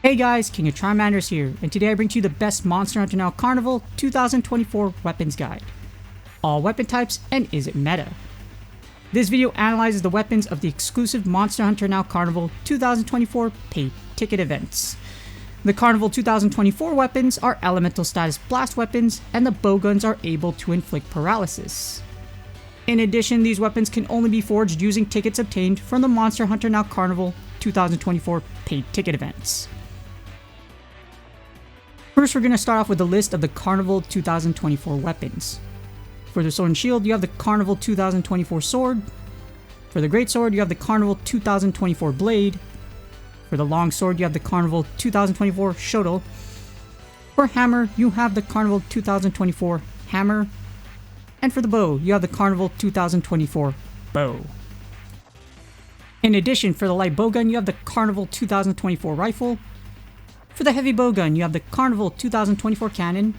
Hey guys, King of Trimanders here, and today I bring to you the best Monster Hunter Now Carnival 2024 weapons guide. All weapon types and is it meta? This video analyzes the weapons of the exclusive Monster Hunter Now Carnival 2024 paid ticket events. The Carnival 2024 weapons are elemental status blast weapons, and the bowguns are able to inflict paralysis. In addition, these weapons can only be forged using tickets obtained from the Monster Hunter Now Carnival 2024 paid ticket events. First, we're going to start off with a list of the Carnival 2024 weapons. For the Sword and Shield, you have the Carnival 2024 Sword. For the Great Sword, you have the Carnival 2024 Blade. For the Long Sword, you have the Carnival 2024 Shoto. For Hammer, you have the Carnival 2024 Hammer. And for the Bow, you have the Carnival 2024 Bow. In addition, for the Light Bowgun, you have the Carnival 2024 Rifle. For the Heavy Bowgun, you have the Carnival 2024 Cannon.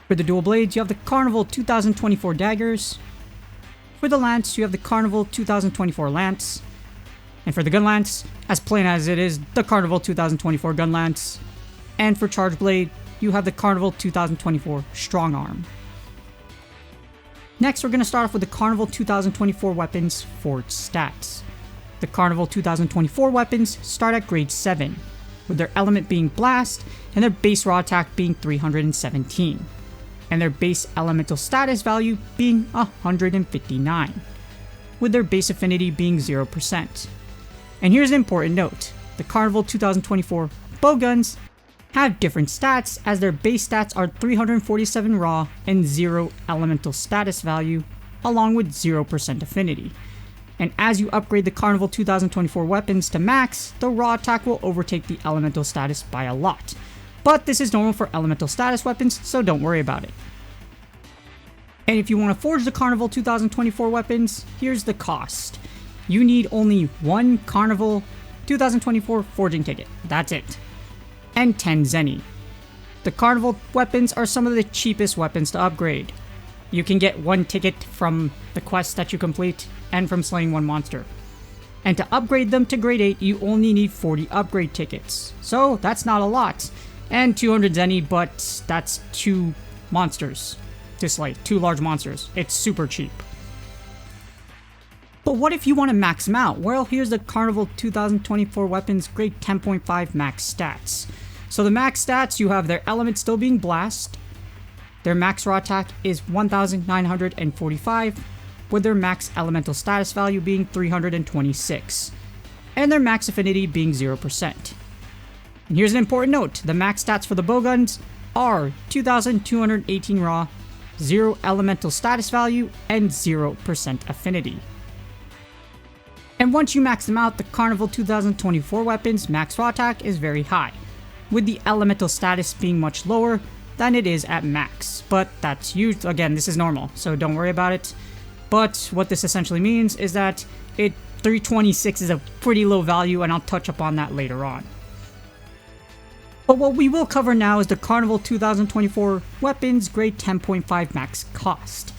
For the Dual Blades, you have the Carnival 2024 Daggers. For the Lance, you have the Carnival 2024 Lance. And for the Gunlance, as plain as it is, the Carnival 2024 Gunlance. And for Charge Blade, you have the Carnival 2024 Strong Arm. Next, we're going to start off with the Carnival 2024 weapons forged stats. The Carnival 2024 weapons start at grade 7. With their element being Blast, and their base raw attack being 317, and their base elemental status value being 159, with their base affinity being 0%. And here's an important note, the Carnival 2024 bowguns have different stats, as their base stats are 347 raw and 0 elemental status value, along with 0% affinity. And as you upgrade the Carnival 2024 weapons to max, the raw attack will overtake the elemental status by a lot. But this is normal for elemental status weapons, so don't worry about it. And if you want to forge the Carnival 2024 weapons, here's the cost. You need only one Carnival 2024 forging ticket, that's it, and 10 Zenny. The Carnival weapons are some of the cheapest weapons to upgrade. You can get one ticket from the quests that you complete and from slaying one monster. And to upgrade them to grade 8, you only need 40 upgrade tickets. So that's not a lot. And 200 Zenny, but that's 2 monsters to slay, 2 large monsters. It's super cheap. But what if you want to max them out? Well, here's the Carnival 2024 weapons grade 10.5 max stats. So the max stats, you have their element still being Blast. Their max raw attack is 1945, with their max elemental status value being 326, and their max affinity being 0%. And here's an important note, the max stats for the bowguns are 2218 raw, 0 elemental status value, and 0% affinity. And once you max them out, the Carnival 2024 weapons max raw attack is very high, with the elemental status being much lower than it is at max, but that's used, again, this is normal, so don't worry about it. But what this essentially means is that 326 is a pretty low value, and I'll touch upon that later on. But what we will cover now is the Carnival 2024 weapons grade 10.5 max cost.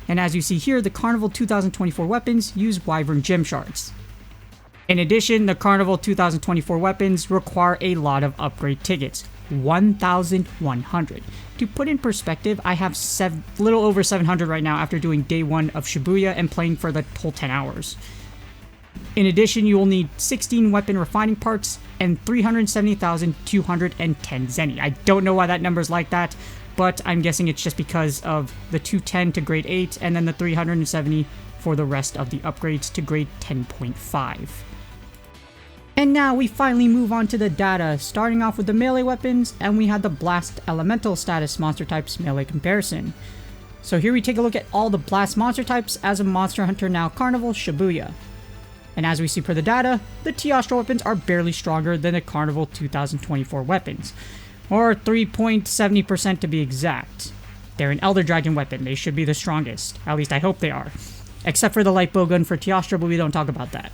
And as you see here, the Carnival 2024 weapons use Wyvern gem shards. In addition, the Carnival 2024 weapons require a lot of upgrade tickets, 1,100. To put in perspective, I have little over 700 right now after doing day 1 of Shibuya and playing for the whole 10 hours. In addition, you will need 16 weapon refining parts and 370,210 Zenny. I don't know why that number is like that, but I'm guessing it's just because of the 210 to grade 8 and then the 370 for the rest of the upgrades to grade 10.5. And now we finally move on to the data, starting off with the melee weapons, and we had the Blast Elemental status monster types melee comparison. So here we take a look at all the Blast monster types as a Monster Hunter Now Carnival Shibuya. And as we see per the data, the Teostra weapons are barely stronger than the Carnival 2024 weapons, or 3.70% to be exact. They're an Elder Dragon weapon, they should be the strongest, at least I hope they are. Except for the Light Bowgun for Teostra, but we don't talk about that.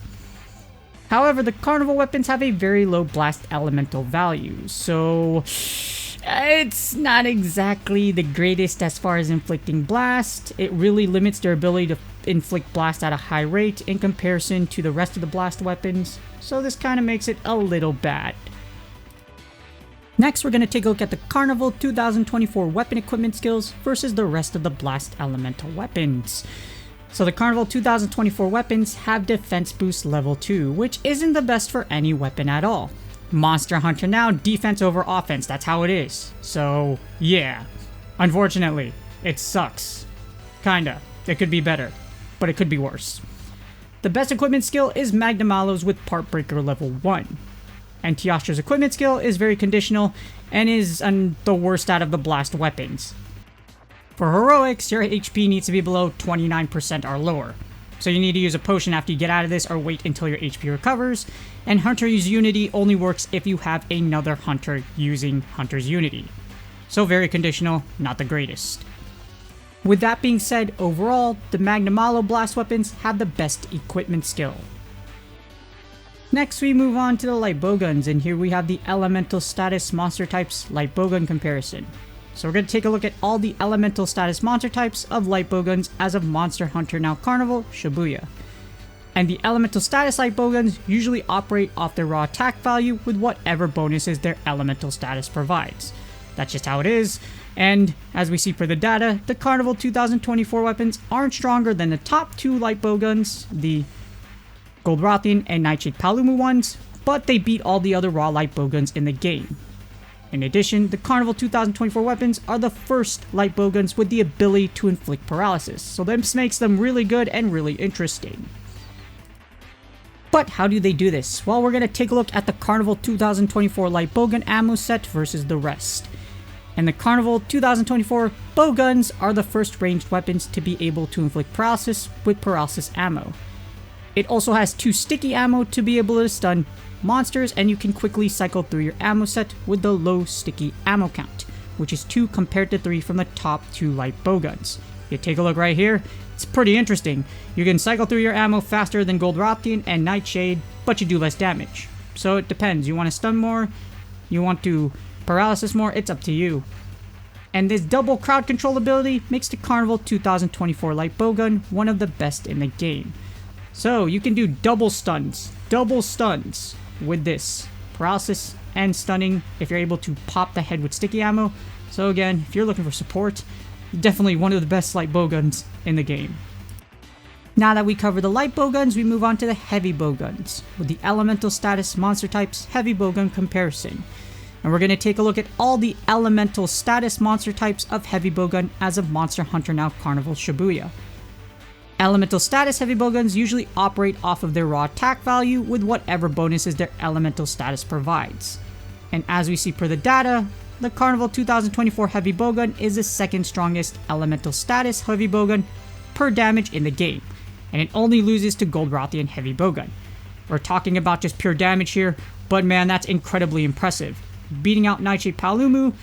However, the Carnival weapons have a very low blast elemental value, so it's not exactly the greatest as far as inflicting blast. It really limits their ability to inflict blast at a high rate in comparison to the rest of the blast weapons, so this kind of makes it a little bad. Next, we're going to take a look at the Carnival 2024 weapon equipment skills versus the rest of the Blast Elemental weapons. So the Carnival 2024 weapons have defense boost level 2, which isn't the best for any weapon at all. Monster Hunter Now, defense over offense, that's how it is. So yeah, unfortunately, it sucks. Kinda. It could be better, but it could be worse. The best equipment skill is Magnum with Part Breaker level 1. And Teostra's equipment skill is very conditional and is the worst out of the blast weapons. For heroics, your HP needs to be below 29% or lower. So you need to use a potion after you get out of this or wait until your HP recovers. And Hunter's Unity only works if you have another Hunter using Hunter's Unity. So very conditional, not the greatest. With that being said, overall, the Magnum blast weapons have the best equipment skill. Next, we move on to the Light Bowguns, and here we have the Elemental Status Monster Types Light Bowgun comparison. So we're going to take a look at all the Elemental Status Monster Types of Light Bowguns as of Monster Hunter Now Carnival, Shibuya. And the Elemental Status Light Bowguns usually operate off their raw attack value with whatever bonuses their Elemental Status provides. That's just how it is, and as we see for the data, the Carnival 2024 weapons aren't stronger than the top two Light Bowguns, the Goldrathien and Nightshade Palumu ones, but they beat all the other raw Light Bowguns in the game. In addition, the Carnival 2024 weapons are the first Light Bowguns with the ability to inflict paralysis, so this makes them really good and really interesting. But how do they do this? Well, we're going to take a look at the Carnival 2024 Light Bowgun Ammo set versus the rest. And the Carnival 2024 Bowguns are the first ranged weapons to be able to inflict paralysis with paralysis ammo. It also has 2 sticky ammo to be able to stun monsters, and you can quickly cycle through your ammo set with the low sticky ammo count, which is 2 compared to 3 from the top 2 Light Bowguns. You take a look right here, it's pretty interesting. You can cycle through your ammo faster than Goldrathien and Nightshade, but you do less damage. So it depends, you want to stun more, you want to paralysis more, it's up to you. And this double crowd control ability makes the Carnival 2024 Light Bowgun one of the best in the game. So you can do double stuns with this. Paralysis and stunning if you're able to pop the head with sticky ammo. So again, if you're looking for support, definitely one of the best Light Bowguns in the game. Now that we cover the Light Bowguns, we move on to the Heavy Bowguns, with the Elemental Status Monster Types Heavy Bowgun comparison. And we're going to take a look at all the Elemental Status Monster Types of Heavy Bowgun as of Monster Hunter Now Carnival Shibuya. Elemental Status Heavy Bowguns usually operate off of their raw attack value with whatever bonuses their Elemental Status provides. And as we see per the data, the Carnival 2024 Heavy Bowgun is the second strongest Elemental Status Heavy Bowgun per damage in the game, and it only loses to Goldrathien Heavy Bowgun. We're talking about just pure damage here, but man, that's incredibly impressive. Beating out Nightshade Palumu,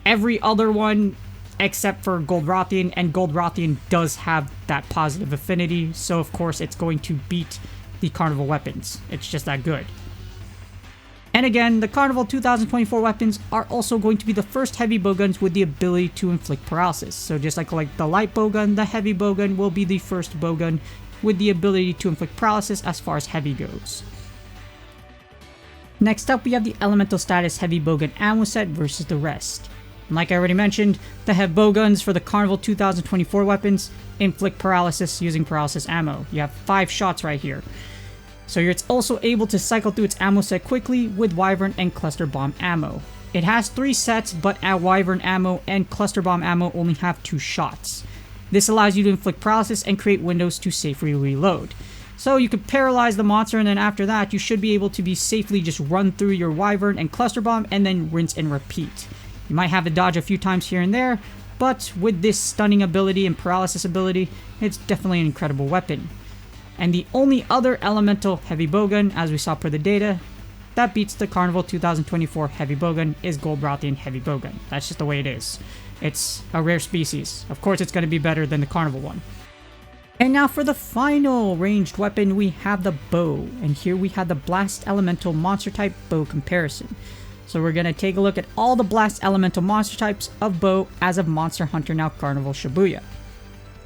every other one except for Goldrathien, and Goldrathien does have that positive affinity, so of course it's going to beat the Carnival weapons. It's just that good. And again, the Carnival 2024 weapons are also going to be the first Heavy Bowguns with the ability to inflict paralysis. So just like the Light Bowgun, the Heavy Bowgun will be the first Bowgun with the ability to inflict paralysis as far as Heavy goes. Next up, we have the Elemental Status Heavy Bowgun Ammo set versus the rest. And like I already mentioned, the Heavy Bowguns for the Carnival 2024 weapons inflict paralysis using paralysis ammo. You have 5 shots right here. So it's also able to cycle through its ammo set quickly with Wyvern and Cluster Bomb ammo. It has 3 sets, but Wyvern ammo and Cluster Bomb ammo only have 2 shots. This allows you to inflict paralysis and create windows to safely reload. So you could paralyze the monster, and then after that you should be able to be safely just run through your Wyvern and Cluster Bomb and then rinse and repeat. You might have to dodge a few times here and there, but with this stunning ability and paralysis ability, it's definitely an incredible weapon. And the only other Elemental Heavy Bowgun, as we saw per the data, that beats the Carnival 2024 Heavy Bowgun is Goldrathien Heavy Bowgun. That's just the way it is. It's a rare species. Of course it's going to be better than the Carnival one. And now for the final ranged weapon, we have the bow. And here we have the Blast Elemental Monster Type bow comparison. So we're going to take a look at all the Blast Elemental Monster Types of bow as of Monster Hunter Now Carnival Shibuya.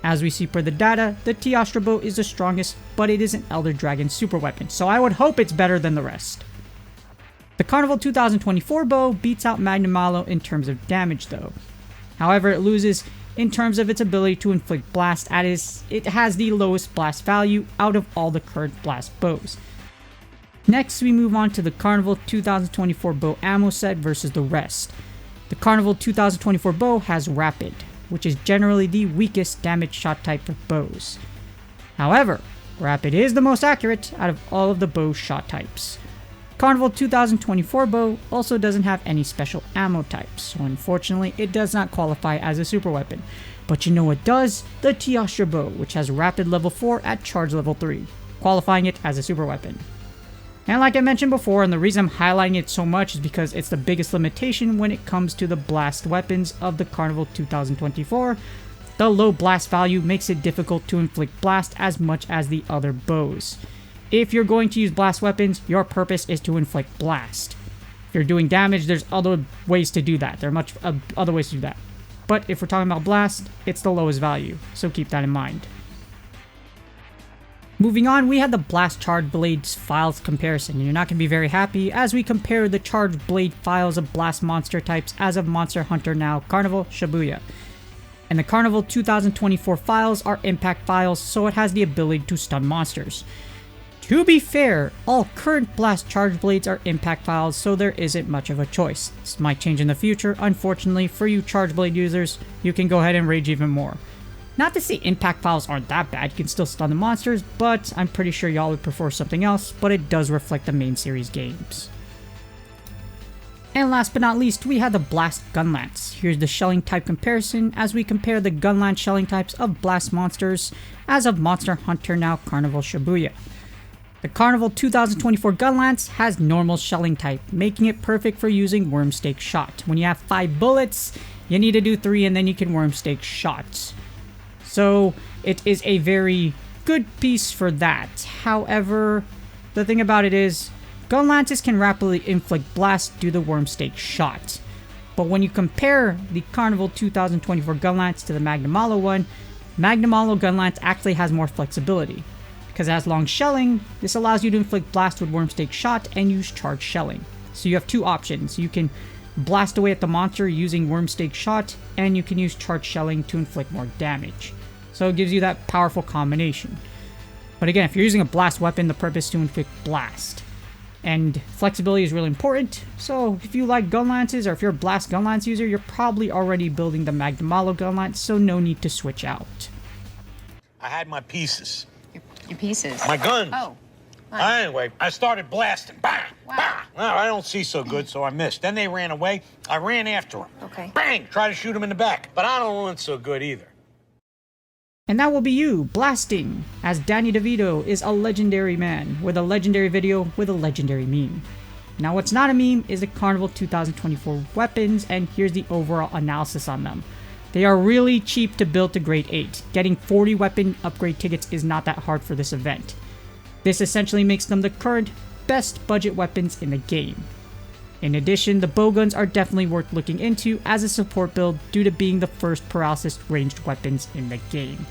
As we see per the data, the Teostra bow is the strongest, but it is an Elder Dragon super weapon, so I would hope it's better than the rest. The Carnival 2024 bow beats out Magnum Malo in terms of damage though. However, it loses in terms of its ability to inflict blast, as it has the lowest blast value out of all the current blast bows. Next, we move on to the Carnival 2024 bow ammo set versus the rest. The Carnival 2024 bow has Rapid, which is generally the weakest damage shot type for bows. However, Rapid is the most accurate out of all of the bow shot types. Carnival 2024 bow also doesn't have any special ammo types, so unfortunately it does not qualify as a super weapon. But you know what does? The Tiastra bow, which has Rapid level 4 at charge level 3, qualifying it as a super weapon. And like I mentioned before, and the reason I'm highlighting it so much is because it's the biggest limitation when it comes to the blast weapons of the Carnival 2024. The low blast value makes it difficult to inflict blast as much as the other bows. If you're going to use blast weapons, your purpose is to inflict blast. If you're doing damage, there's other ways to do that. There are much other ways to do that. But if we're talking about blast, it's the lowest value, so keep that in mind. Moving on, we had the Blast Charged Blades Phials comparison, and you're not going to be very happy as we compare the Charged Blade Phials of Blast Monster types as of Monster Hunter Now Carnival, Shibuya. And the Carnival 2024 Phials are impact Phials, so it has the ability to stun monsters. To be fair, all current Blast Charged Blades are impact Phials, so there isn't much of a choice. This might change in the future. Unfortunately, for you Charged Blade users, you can go ahead and rage even more. Not to say impact Phials aren't that bad, you can still stun the monsters, but I'm pretty sure y'all would prefer something else, but it does reflect the main series games. And last but not least, we had the Blast Gunlance. Here's the shelling type comparison as we compare the Gunlance shelling types of Blast monsters as of Monster Hunter Now Carnival Shibuya. The Carnival 2024 Gunlance has normal shelling type, making it perfect for using worm stake shot. When you have 5 bullets, you need to do 3 and then you can worm stake shots. So it is a very good piece for that. However, the thing about it is, Gunlances can rapidly inflict blast due to the worm stake shot. But when you compare the Carnival 2024 Gunlance to the Magnum Malo one, Magnum Malo Gunlance actually has more flexibility. Because it has long shelling, this allows you to inflict blast with worm stake shot and use charged shelling. So you have 2 options. You can blast away at the monster using worm stake shot, and you can use charged shelling to inflict more damage. So it gives you that powerful combination. But again, if you're using a blast weapon, the purpose is to inflict blast. And flexibility is really important, so if you like Gunlances, or if you're a Blast Gunlance user, you're probably already building the Magnum Malo Gunlance, so no need to switch out. I had my pieces. Your pieces? My guns. Oh. Anyway, I started blasting. Bang! Wow. Bang! Well, I don't see so good, so I missed. Then they ran away. I ran after them. Okay. Bang! Try to shoot them in the back. But I don't run so good either. And that will be you, blasting, as Danny DeVito is a legendary man with a legendary video with a legendary meme. Now what's not a meme is the Carnival 2024 weapons, and here's the overall analysis on them. They are really cheap to build to grade 8. Getting 40 weapon upgrade tickets is not that hard for this event. This essentially makes them the current best budget weapons in the game. In addition, the bowguns are definitely worth looking into as a support build due to being the first paralysis ranged weapons in the game.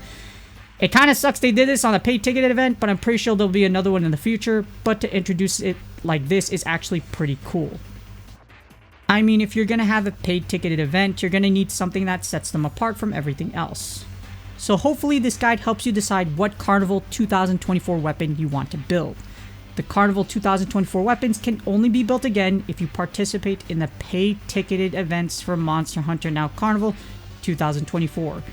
It kind of sucks they did this on a paid ticketed event, but I'm pretty sure there'll be another one in the future, but to introduce it like this is actually pretty cool. I mean, if you're going to have a paid ticketed event, you're going to need something that sets them apart from everything else. So hopefully this guide helps you decide what Carnival 2024 weapon you want to build. The Carnival 2024 weapons can only be built again if you participate in the paid ticketed events for Monster Hunter Now Carnival 2024.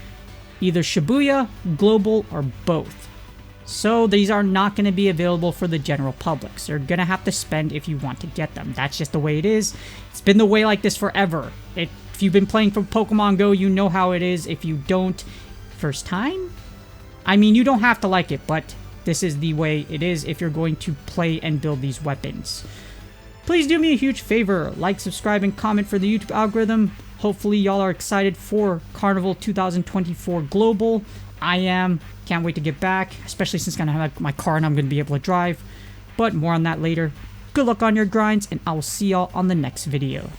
Either Shibuya, Global, or both. So these are not going to be available for the general public. So you're going to have to spend if you want to get them. That's just the way it is. It's been the way like this forever. If you've been playing for Pokemon Go, you know how it is. If you don't, first time? I mean, you don't have to like it, but this is the way it is if you're going to play and build these weapons. Please do me a huge favor, like, subscribe, and comment for the YouTube algorithm. Hopefully y'all are excited for Carnival 2024 Global. I am. Can't wait to get back, especially since I'm going to have my car and I'm going to be able to drive. But more on that later. Good luck on your grinds, and I will see y'all on the next video.